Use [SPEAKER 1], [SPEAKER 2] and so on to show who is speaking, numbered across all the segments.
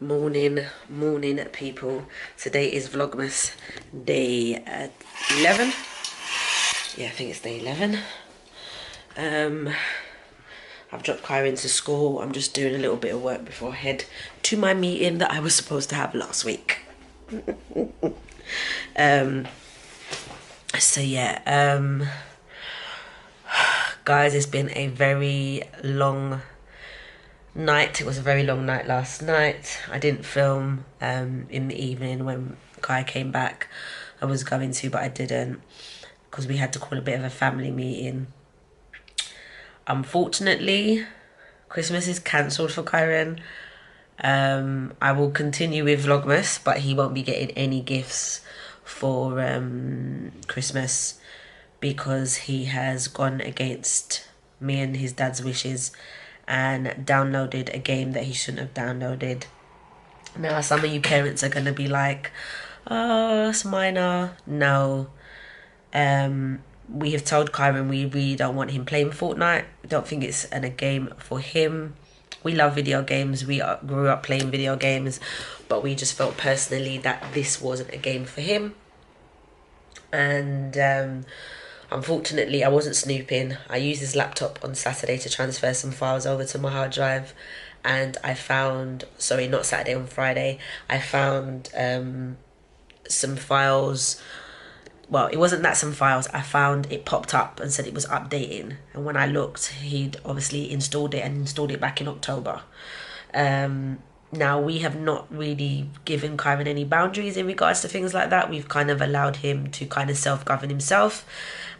[SPEAKER 1] Morning people. Today is Vlogmas day 11. Yeah, I think it's day 11. I've dropped Kyra into school. I'm just doing a little bit of work before I head to my meeting that I was supposed to have last week. So yeah, guys, it's been a very long night. It was a very long night last night. I didn't film in the evening when Kai came back. I was going to, but I didn't because we had to call a bit of a family meeting. Unfortunately, Christmas is cancelled for Kyron. I will continue with Vlogmas, but he won't be getting any gifts for Christmas because he has gone against me and his dad's wishes and downloaded a game that he shouldn't have downloaded. Now, some of you parents are going to be like, oh, it's minor. No. We have told Kyron we really don't want him playing Fortnite. We don't think it's a game for him. We love video games. We grew up playing video games, but we just felt personally that this wasn't a game for him. And unfortunately, I wasn't snooping. I used his laptop on Saturday to transfer some files over to my hard drive, and I found, sorry, not Saturday, on Friday, I found some files. Well, it wasn't that some files. I found it popped up and said it was updating, and when I looked, he'd obviously installed it and installed it back in October. Now, we have not really given Kyron any boundaries in regards to things like that. We've kind of allowed him to kind of self-govern himself.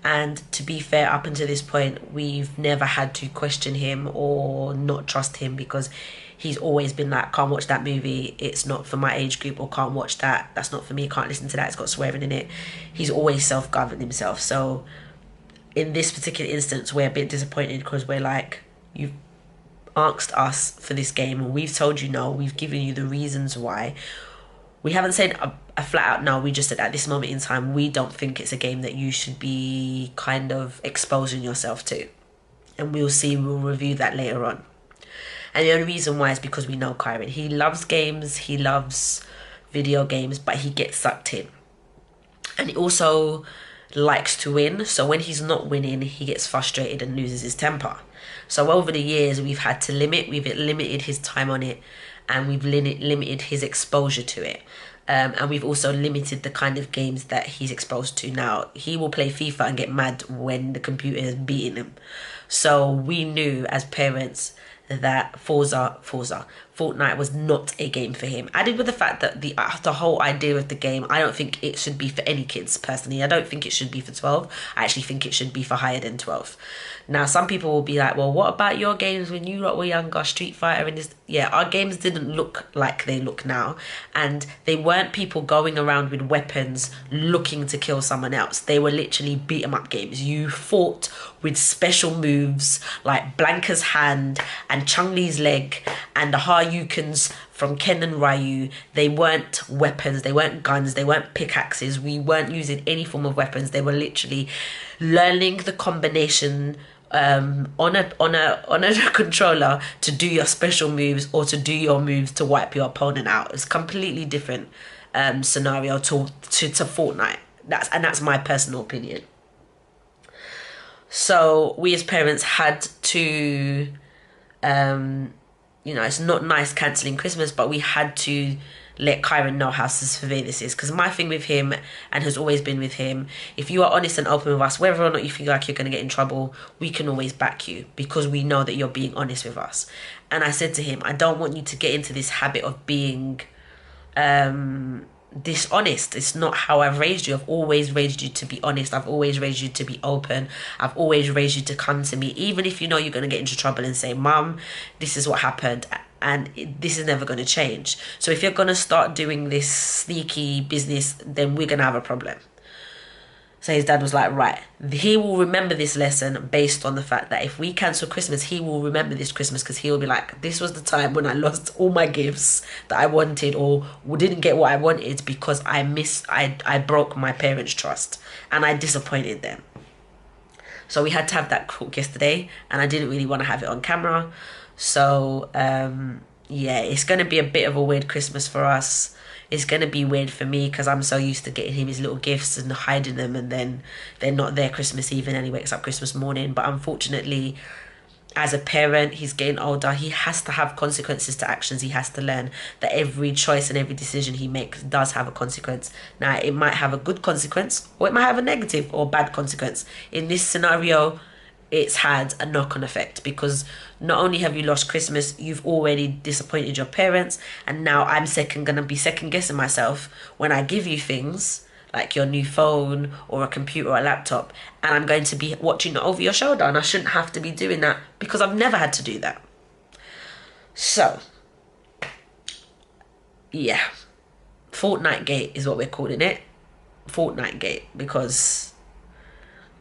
[SPEAKER 1] And to be fair, up until this point, we've never had to question him or not trust him because he's always been like, can't watch that movie, it's not for my age group, or can't watch that, that's not for me, can't listen to that, it's got swearing in it. He's always self-governed himself. So in this particular instance, we're a bit disappointed because we're like, you've asked us for this game and we've told you no, we've given you the reasons why. We haven't said a flat out no, we just said at this moment in time we don't think it's a game that you should be kind of exposing yourself to, and we'll review that later on. And the only reason why is because we know Kyron, he loves games, he loves video games, but he gets sucked in, and he also likes to win. So when he's not winning, he gets frustrated and loses his temper. So over the years, we've limited his time on it, and we've limited his exposure to it. And we've also limited the kind of games that he's exposed to. Now, he will play FIFA and get mad when the computer is beating him. So we knew as parents that Fortnite was not a game for him. Added with the fact that the whole idea of the game, I don't think it should be for any kids, personally. I don't think it should be for 12. I actually think it should be for higher than 12. Now, some people will be like, well, what about your games when you lot were younger, Street Fighter and this? Yeah, our games didn't look like they look now. And they weren't people going around with weapons looking to kill someone else. They were literally beat 'em up games. You fought with special moves like Blanca's hand and Chun-Li's leg and the Haryukens from Ken and Ryu. They weren't weapons, they weren't guns, they weren't pickaxes. We weren't using any form of weapons. They were literally learning the combination on a controller to do your special moves or to do your moves to wipe your opponent out. It's completely different scenario to Fortnite. That's my personal opinion. So we as parents had to, it's not nice cancelling Christmas, but we had to let Kyron know how severe this is. Because my thing with him, and has always been with him, if you are honest and open with us, whether or not you feel like you're going to get in trouble, we can always back you because we know that you're being honest with us. And I said to him, I don't want you to get into this habit of being dishonest. It's not how I've raised you. I've always raised you to be honest. I've always raised you to be open. I've always raised you to come to me, even if you know you're going to get into trouble, and say, Mum, this is what happened, and this is never going to change. So if you're going to start doing this sneaky business, then we're going to have a problem. So his dad was like, right, he will remember this lesson based on the fact that if we cancel Christmas, he will remember this Christmas, because he will be like, this was the time when I lost all my gifts that I wanted or didn't get what I wanted because I broke my parents' trust and I disappointed them. So we had to have that talk yesterday, and I didn't really want to have it on camera. So yeah, it's going to be a bit of a weird Christmas for us. It's going to be weird for me because I'm so used to getting him his little gifts and hiding them, and then they're not there Christmas Eve, and then he wakes up Christmas morning. But unfortunately, as a parent, he's getting older. He has to have consequences to actions. He has to learn that every choice and every decision he makes does have a consequence. Now, it might have a good consequence, or it might have a negative or bad consequence. In this scenario, it's had a knock-on effect, because not only have you lost Christmas, you've already disappointed your parents, and now I'm gonna be second guessing myself when I give you things like your new phone or a computer or a laptop, and I'm going to be watching it over your shoulder, and I shouldn't have to be doing that because I've never had to do that. So yeah, Fortnitegate is what we're calling it. Fortnitegate, because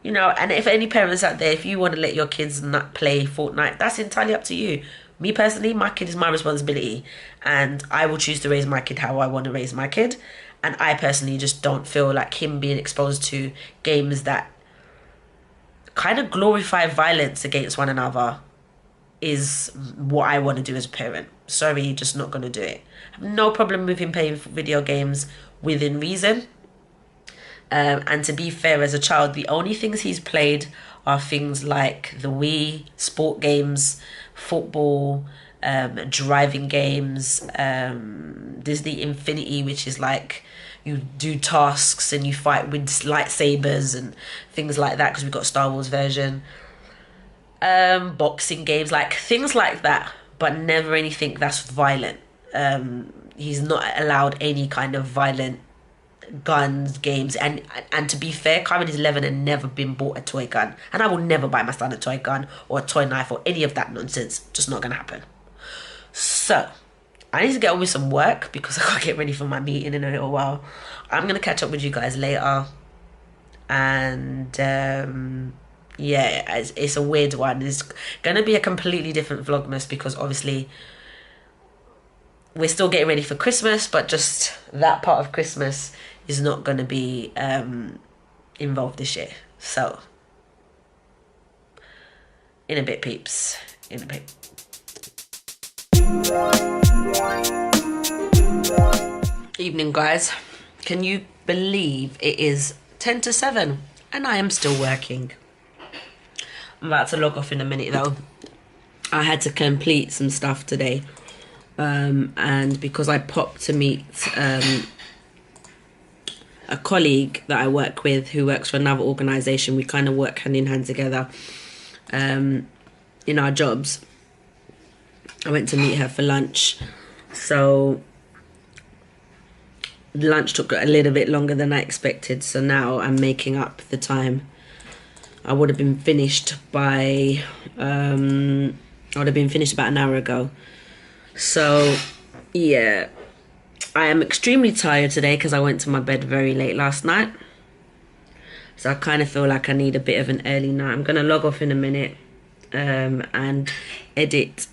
[SPEAKER 1] and if any parents out there, if you want to let your kids not play Fortnite, that's entirely up to you. Me personally, my kid is my responsibility, and I will choose to raise my kid how I want to raise my kid. And I personally just don't feel like him being exposed to games that kind of glorify violence against one another is what I want to do as a parent. Sorry, just not going to do it. I have no problem with him playing video games within reason. And to be fair, as a child, the only things he's played are things like the Wii, sport games, football, driving games, Disney Infinity, which is like you do tasks and you fight with lightsabers and things like that, because we've got a Star Wars version. Boxing games, like things like that, but never anything that's violent. He's not allowed any kind of violent guns, games, and to be fair, Carmen is 11 and never been bought a toy gun, and I will never buy my son a toy gun or a toy knife or any of that nonsense. Just not gonna happen. So I need to get on with some work because I can't get ready for my meeting in a little while. I'm gonna catch up with you guys later, and yeah, it's a weird one. It's gonna be a completely different Vlogmas because obviously we're still getting ready for Christmas, but just that part of Christmas is not going to be involved this year. So, in a bit, peeps. In a bit. Evening, guys. Can you believe it is 10 to 7 and I am still working? I'm about to log off in a minute, though. I had to complete some stuff today. And because I popped to meet a colleague that I work with who works for another organisation, we kind of work hand in hand together in our jobs. I went to meet her for lunch, so lunch took a little bit longer than I expected, so now I'm making up the time. I would have been finished by about an hour ago. So, yeah, I am extremely tired today because I went to my bed very late last night. So I kind of feel like I need a bit of an early night. I'm going to log off in a minute and edit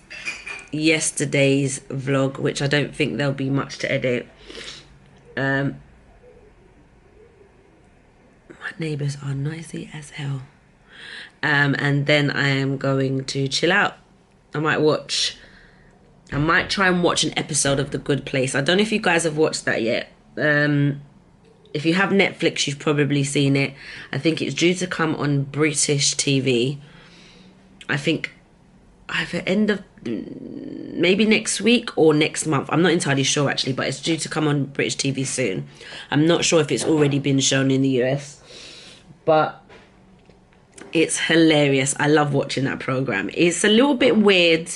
[SPEAKER 1] yesterday's vlog, which I don't think there'll be much to edit. My neighbours are noisy as hell. And then I am going to chill out. I might try and watch an episode of The Good Place. I don't know if you guys have watched that yet. If you have Netflix, you've probably seen it. I think it's due to come on British TV. I think either end of maybe next week or next month. I'm not entirely sure actually, but it's due to come on British TV soon. I'm not sure if it's already been shown in the US, but it's hilarious. I love watching that program. It's a little bit weird.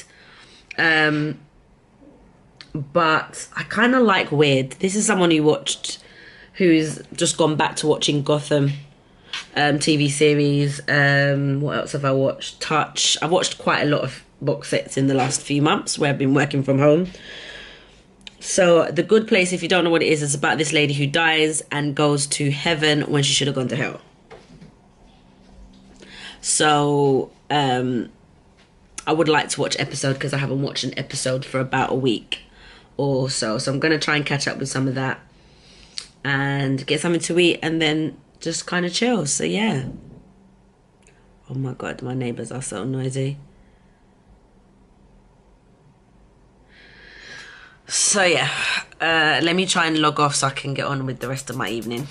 [SPEAKER 1] But I kind of like weird. This is someone who's just gone back to watching Gotham TV series. What else have I watched? Touch. I've watched quite a lot of box sets in the last few months where I've been working from home. So The Good Place, if you don't know what it is, it's about this lady who dies and goes to heaven when she should have gone to hell. So I would like to watch an episode because I haven't watched an episode for about a week or so. So I'm going to try and catch up with some of that and get something to eat and then just kind of chill. So yeah. Oh my God, my neighbours are so noisy. So yeah, let me try and log off so I can get on with the rest of my evening.